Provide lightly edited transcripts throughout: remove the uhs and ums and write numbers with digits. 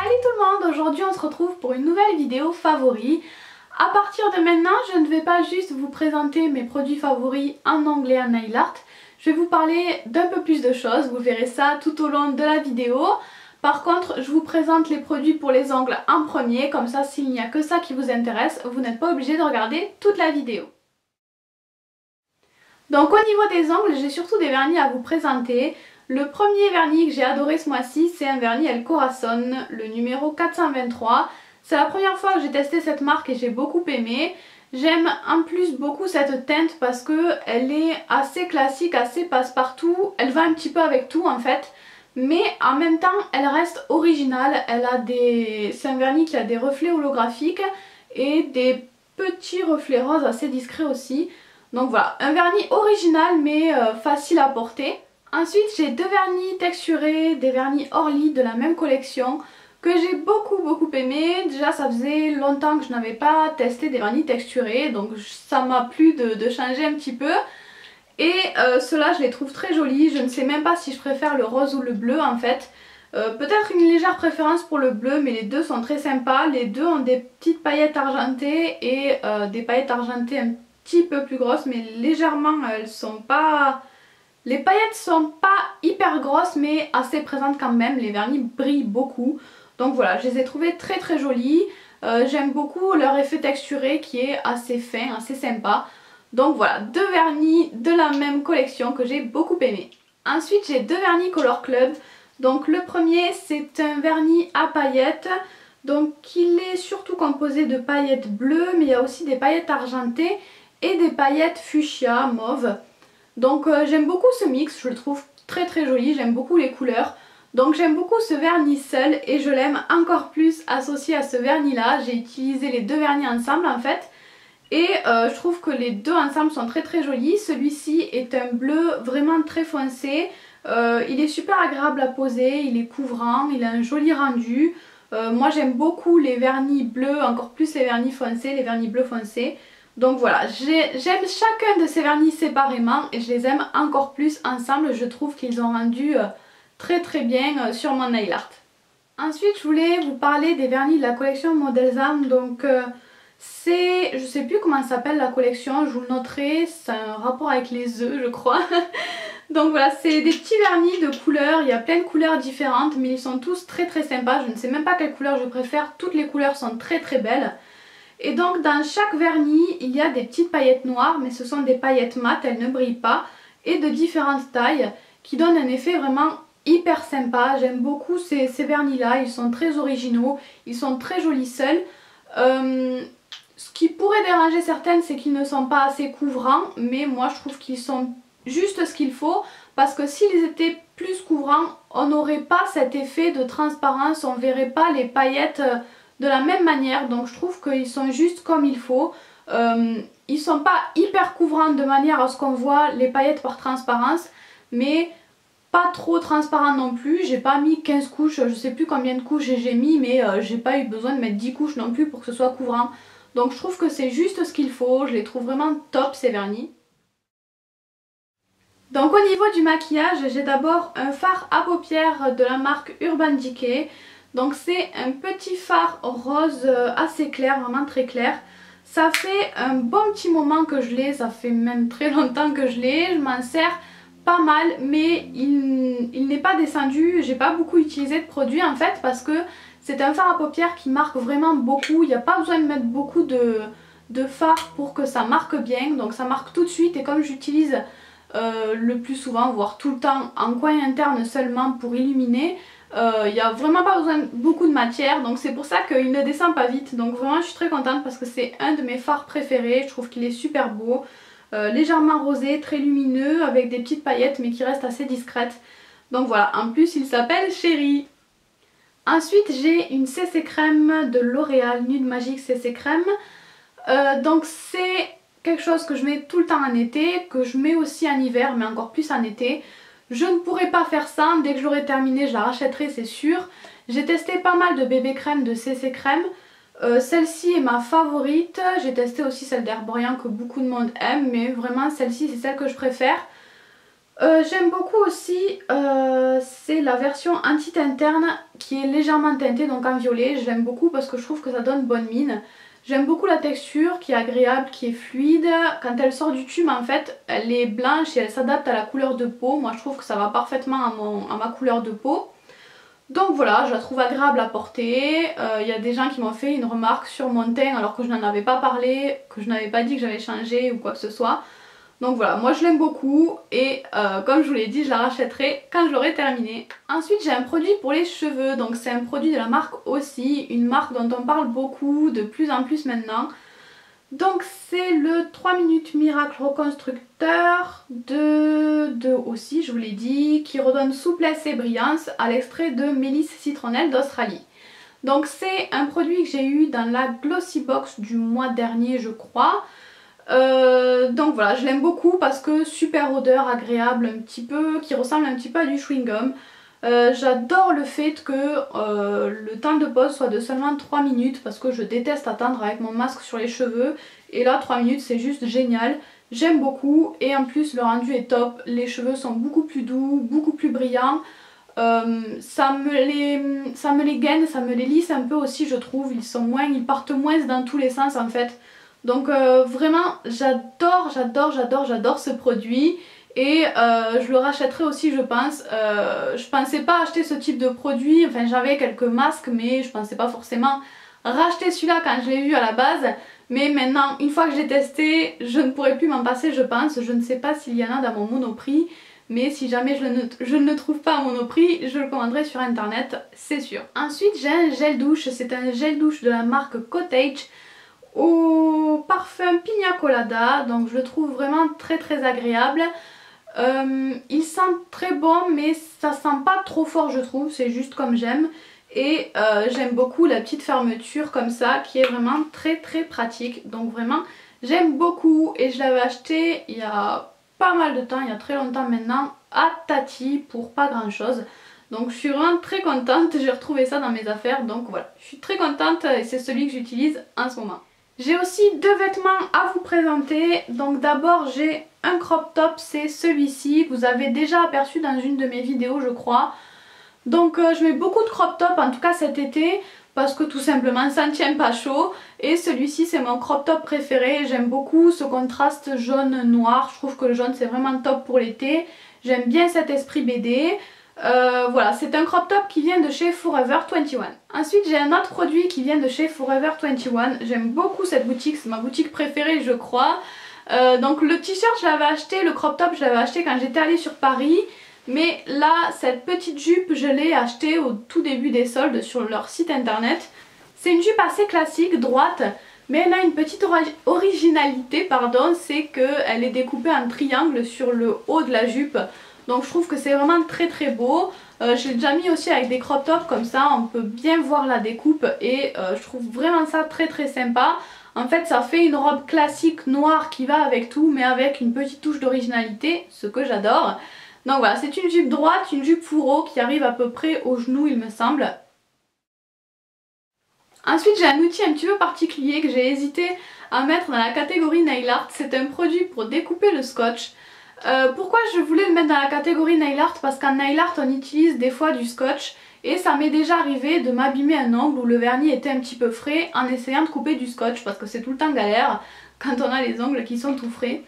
Salut tout le monde, aujourd'hui on se retrouve pour une nouvelle vidéo favoris. À partir de maintenant, je ne vais pas juste vous présenter mes produits favoris en ongles et en nail art. Je vais vous parler d'un peu plus de choses, vous verrez ça tout au long de la vidéo. Par contre, je vous présente les produits pour les ongles en premier, comme ça s'il n'y a que ça qui vous intéresse, vous n'êtes pas obligé de regarder toute la vidéo. Donc au niveau des ongles, j'ai surtout des vernis à vous présenter. Le premier vernis que j'ai adoré ce mois-ci, c'est un vernis El Corazon, le numéro 423. C'est la première fois que j'ai testé cette marque et j'ai beaucoup aimé. J'aime en plus beaucoup cette teinte parce qu'elle est assez classique, assez passe-partout. Elle va un petit peu avec tout en fait. Mais en même temps, elle reste originale. C'est un vernis qui a des reflets holographiques et des petits reflets roses assez discrets aussi. Donc voilà, un vernis original mais facile à porter. Ensuite j'ai deux vernis texturés, des vernis Orly de la même collection que j'ai beaucoup aimé. Déjà ça faisait longtemps que je n'avais pas testé des vernis texturés, donc ça m'a plu de changer un petit peu. Et ceux-là je les trouve très jolis, je ne sais même pas si je préfère le rose ou le bleu en fait. Peut-être une légère préférence pour le bleu, mais les deux sont très sympas. Les deux ont des petites paillettes argentées et des paillettes argentées un petit peu plus grosses, mais légèrement, elles sont pas... Les paillettes sont pas hyper grosses, mais assez présentes quand même. Les vernis brillent beaucoup. Donc voilà, je les ai trouvés très jolis. J'aime beaucoup leur effet texturé qui est assez fin, assez sympa. Donc voilà, deux vernis de la même collection que j'ai beaucoup aimé. Ensuite, j'ai deux vernis Color Club. Donc le premier, c'est un vernis à paillettes. Donc il est surtout composé de paillettes bleues, mais il y a aussi des paillettes argentées et des paillettes fuchsia mauve. Donc j'aime beaucoup ce mix, je le trouve très joli, j'aime beaucoup les couleurs. Donc j'aime beaucoup ce vernis seul et je l'aime encore plus associé à ce vernis là. J'ai utilisé les deux vernis ensemble en fait. Et je trouve que les deux ensemble sont très jolis. Celui-ci est un bleu vraiment très foncé. Il est super agréable à poser, il est couvrant, il a un joli rendu. Moi j'aime beaucoup les vernis bleus, encore plus les vernis foncés, les vernis bleus foncés. Donc voilà, j'aime chacun de ces vernis séparément et je les aime encore plus ensemble. Je trouve qu'ils ont rendu très bien sur mon nail art. Ensuite je voulais vous parler des vernis de la collection Modelsam. Donc je sais plus comment s'appelle la collection, je vous le noterai, c'est un rapport avec les œufs je crois. Donc voilà, c'est des petits vernis de couleurs, il y a plein de couleurs différentes mais ils sont tous très sympas. Je ne sais même pas quelle couleur je préfère, toutes les couleurs sont très belles. Et donc dans chaque vernis il y a des petites paillettes noires, mais ce sont des paillettes mates, elles ne brillent pas, et de différentes tailles qui donnent un effet vraiment hyper sympa. J'aime beaucoup ces vernis là, ils sont très originaux, ils sont très jolis seuls. Ce qui pourrait déranger certaines, c'est qu'ils ne sont pas assez couvrants, mais moi je trouve qu'ils sont juste ce qu'il faut, parce que s'ils étaient plus couvrants, on n'aurait pas cet effet de transparence, on verrait pas les paillettes de la même manière. Donc je trouve qu'ils sont juste comme il faut. Ils sont pas hyper couvrants de manière à ce qu'on voit les paillettes par transparence, mais pas trop transparent non plus. J'ai pas mis 15 couches, je sais plus combien de couches j'ai mis, mais j'ai pas eu besoin de mettre 10 couches non plus pour que ce soit couvrant. Donc je trouve que c'est juste ce qu'il faut, je les trouve vraiment top ces vernis. Donc au niveau du maquillage, j'ai d'abord un fard à paupières de la marque Urban Decay. Donc c'est un petit fard rose assez clair, vraiment très clair. Ça fait un bon petit moment que je l'ai, ça fait même très longtemps que je l'ai. Je m'en sers pas mal, mais il n'est pas descendu. J'ai pas beaucoup utilisé de produit en fait parce que c'est un fard à paupières qui marque vraiment beaucoup. Il n'y a pas besoin de mettre beaucoup de fard pour que ça marque bien. Donc ça marque tout de suite, et comme j'utilise le plus souvent, voire tout le temps, en coin interne seulement pour illuminer, il n'y a vraiment pas besoin de beaucoup de matière, donc c'est pour ça qu'il ne descend pas vite. Donc vraiment je suis très contente parce que c'est un de mes fards préférés, je trouve qu'il est super beau, légèrement rosé, très lumineux, avec des petites paillettes mais qui restent assez discrètes. Donc voilà, en plus il s'appelle Chérie. Ensuite j'ai une CC crème de L'Oréal, Nude Magique CC crème. Donc c'est quelque chose que je mets tout le temps en été, que je mets aussi en hiver mais encore plus en été. Je ne pourrais pas faire ça, dès que je l'aurai terminé je la rachèterai c'est sûr. J'ai testé pas mal de bébé crème, de CC crème. Celle-ci est ma favorite. J'ai testé aussi celle d'Herborian que beaucoup de monde aime, mais vraiment celle-ci c'est celle que je préfère. J'aime beaucoup aussi, c'est la version anti-teint terne qui est légèrement teintée, donc en violet. J'aime beaucoup parce que je trouve que ça donne bonne mine. J'aime beaucoup la texture qui est agréable, qui est fluide. Quand elle sort du tube en fait, elle est blanche et elle s'adapte à la couleur de peau. Moi je trouve que ça va parfaitement à ma couleur de peau. Donc voilà, je la trouve agréable à porter. Il y a des gens qui m'ont fait une remarque sur mon teint alors que je n'en avais pas parlé, que je n'avais pas dit que j'avais changé ou quoi que ce soit. Donc voilà, moi je l'aime beaucoup et comme je vous l'ai dit, je la rachèterai quand je l'aurai terminée. Ensuite j'ai un produit pour les cheveux, donc c'est un produit de la marque Aussie, une marque dont on parle beaucoup, de plus en plus maintenant. Donc c'est le 3 minutes miracle reconstructeur de Aussie, je vous l'ai dit, qui redonne souplesse et brillance à l'extrait de mélisse citronnelle d'Australie. Donc c'est un produit que j'ai eu dans la Glossy Box du mois dernier je crois. Donc voilà, je l'aime beaucoup parce que super odeur agréable un petit peu, qui ressemble un petit peu à du chewing gum. J'adore le fait que le temps de pose soit de seulement 3 minutes parce que je déteste attendre avec mon masque sur les cheveux et là 3 minutes c'est juste génial, j'aime beaucoup et en plus le rendu est top, les cheveux sont beaucoup plus doux, beaucoup plus brillants. Ça me les gaine, ça me les lisse un peu aussi je trouve, ils partent moins dans tous les sens en fait. Donc vraiment j'adore ce produit et je le rachèterai aussi je pense. Je pensais pas acheter ce type de produit, enfin j'avais quelques masques mais je pensais pas forcément racheter celui-là quand je l'ai vu à la base. Mais maintenant une fois que j'ai testé je ne pourrai plus m'en passer je pense. Je ne sais pas s'il y en a dans mon Monoprix. Mais si jamais je ne le trouve pas à Monoprix, je le commanderai sur internet, c'est sûr. Ensuite j'ai un gel douche, c'est un gel douche de la marque Cottage au parfum Pina Colada, donc je le trouve vraiment très agréable. Il sent très bon mais ça sent pas trop fort je trouve, c'est juste comme j'aime. Et j'aime beaucoup la petite fermeture comme ça qui est vraiment très pratique. Donc vraiment j'aime beaucoup et je l'avais acheté il y a pas mal de temps, il y a très longtemps maintenant, à Tati pour pas grand chose. Donc je suis vraiment très contente, j'ai retrouvé ça dans mes affaires donc voilà, je suis très contente et c'est celui que j'utilise en ce moment. J'ai aussi deux vêtements à vous présenter. Donc d'abord j'ai un crop top, c'est celui-ci que vous avez déjà aperçu dans une de mes vidéos je crois. Donc je mets beaucoup de crop top en tout cas cet été parce que tout simplement ça ne tient pas chaud. Et celui-ci c'est mon crop top préféré, j'aime beaucoup ce contraste jaune-noir, je trouve que le jaune c'est vraiment top pour l'été. J'aime bien cet esprit BD. Voilà, c'est un crop top qui vient de chez Forever 21. Ensuite j'ai un autre produit qui vient de chez Forever 21. J'aime beaucoup cette boutique, c'est ma boutique préférée je crois. Donc le t-shirt je l'avais acheté, le crop top je l'avais acheté quand j'étais allée sur Paris. Mais là cette petite jupe je l'ai achetée au tout début des soldes sur leur site internet. C'est une jupe assez classique, droite. Mais elle a une petite originalité, pardon, c'est qu'elle est découpée en triangle sur le haut de la jupe. Donc je trouve que c'est vraiment très beau. Je l'ai déjà mis aussi avec des crop tops comme ça, on peut bien voir la découpe et je trouve vraiment ça très sympa. En fait ça fait une robe classique noire qui va avec tout mais avec une petite touche d'originalité, ce que j'adore. Donc voilà, c'est une jupe droite, une jupe fourreau qui arrive à peu près au genou il me semble. Ensuite j'ai un outil un petit peu particulier que j'ai hésité à mettre dans la catégorie nail art. C'est un produit pour découper le scotch. Pourquoi je voulais le mettre dans la catégorie nail art? Parce qu'en nail art on utilise des fois du scotch et ça m'est déjà arrivé de m'abîmer un ongle où le vernis était un petit peu frais en essayant de couper du scotch parce que c'est tout le temps galère quand on a les ongles qui sont tout frais.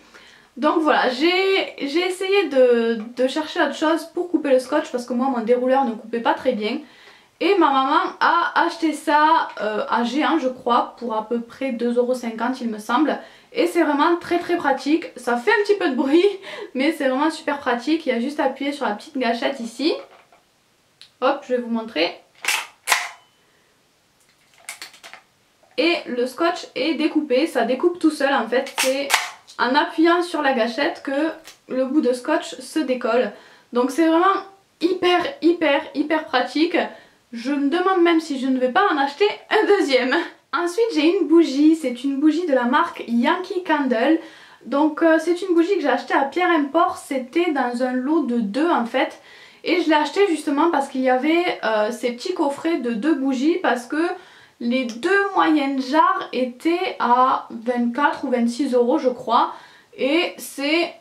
Donc voilà, j'ai essayé de chercher autre chose pour couper le scotch parce que moi mon dérouleur ne coupait pas très bien. Et ma maman a acheté ça à G1 je crois pour à peu près 2,50 € il me semble. Et c'est vraiment très pratique, ça fait un petit peu de bruit mais c'est vraiment super pratique. Il y a juste à appuyer sur la petite gâchette ici. Hop, je vais vous montrer. Et le scotch est découpé, ça découpe tout seul en fait. C'est en appuyant sur la gâchette que le bout de scotch se décolle. Donc c'est vraiment hyper pratique. Je me demande même si je ne vais pas en acheter un deuxième. Ensuite j'ai une bougie, c'est une bougie de la marque Yankee Candle. Donc c'est une bougie que j'ai achetée à Pierre Import, c'était dans un lot de 2 en fait. Et je l'ai acheté justement parce qu'il y avait ces petits coffrets de 2 bougies parce que les 2 moyennes jarres étaient à 24 ou 26 € je crois. Et c'est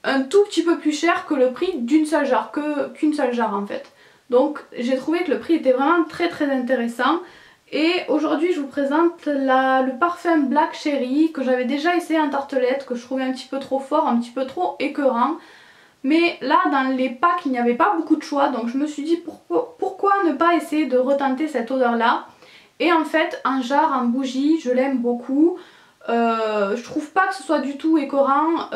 un tout petit peu plus cher que le prix d'une seule jarre, qu'une seule jarre en fait. Donc j'ai trouvé que le prix était vraiment très intéressant. Et aujourd'hui je vous présente le parfum Black Cherry que j'avais déjà essayé en tartelette, que je trouvais un petit peu trop fort, un petit peu trop écœurant. Mais là dans les packs il n'y avait pas beaucoup de choix, donc je me suis dit pourquoi ne pas essayer de retenter cette odeur là. Et en fait en jarre, en bougie, je l'aime beaucoup. Je trouve pas que ce soit du tout écœurant,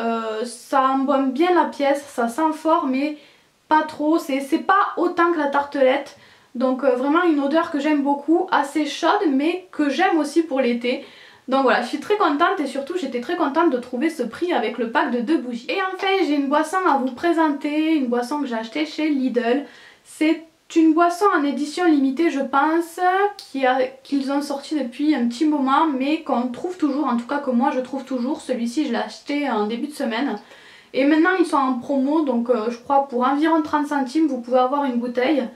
ça embaume bien la pièce, ça sent fort mais pas trop, c'est pas autant que la tartelette. Donc vraiment une odeur que j'aime beaucoup, assez chaude mais que j'aime aussi pour l'été. Donc voilà, je suis très contente et surtout j'étais très contente de trouver ce prix avec le pack de 2 bougies. Et enfin j'ai une boisson à vous présenter, une boisson que j'ai achetée chez Lidl. C'est une boisson en édition limitée je pense, qu'ils ont sorti depuis un petit moment mais qu'on trouve toujours, en tout cas que moi je trouve toujours. Celui-ci je l'ai acheté en début de semaine. Et maintenant ils sont en promo, donc je crois pour environ 30 centimes vous pouvez avoir une bouteille.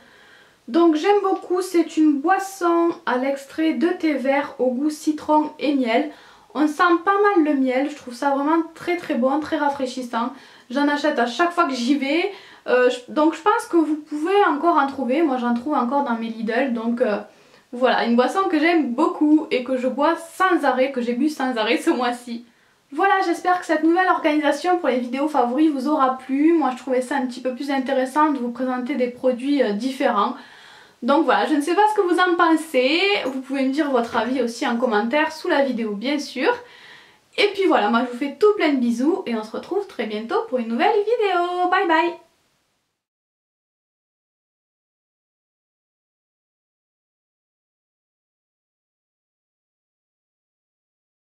Donc j'aime beaucoup, c'est une boisson à l'extrait de thé vert au goût citron et miel. On sent pas mal le miel, je trouve ça vraiment très bon, très rafraîchissant. J'en achète à chaque fois que j'y vais. Donc je pense que vous pouvez encore en trouver, moi j'en trouve encore dans mes Lidl. Donc voilà, une boisson que j'aime beaucoup et que je bois sans arrêt, que j'ai bu sans arrêt ce mois-ci. Voilà, j'espère que cette nouvelle organisation pour les vidéos favoris vous aura plu. Moi je trouvais ça un petit peu plus intéressant de vous présenter des produits différents. Donc voilà, je ne sais pas ce que vous en pensez, vous pouvez me dire votre avis aussi en commentaire sous la vidéo bien sûr. Et puis voilà, moi je vous fais tout plein de bisous et on se retrouve très bientôt pour une nouvelle vidéo. Bye bye!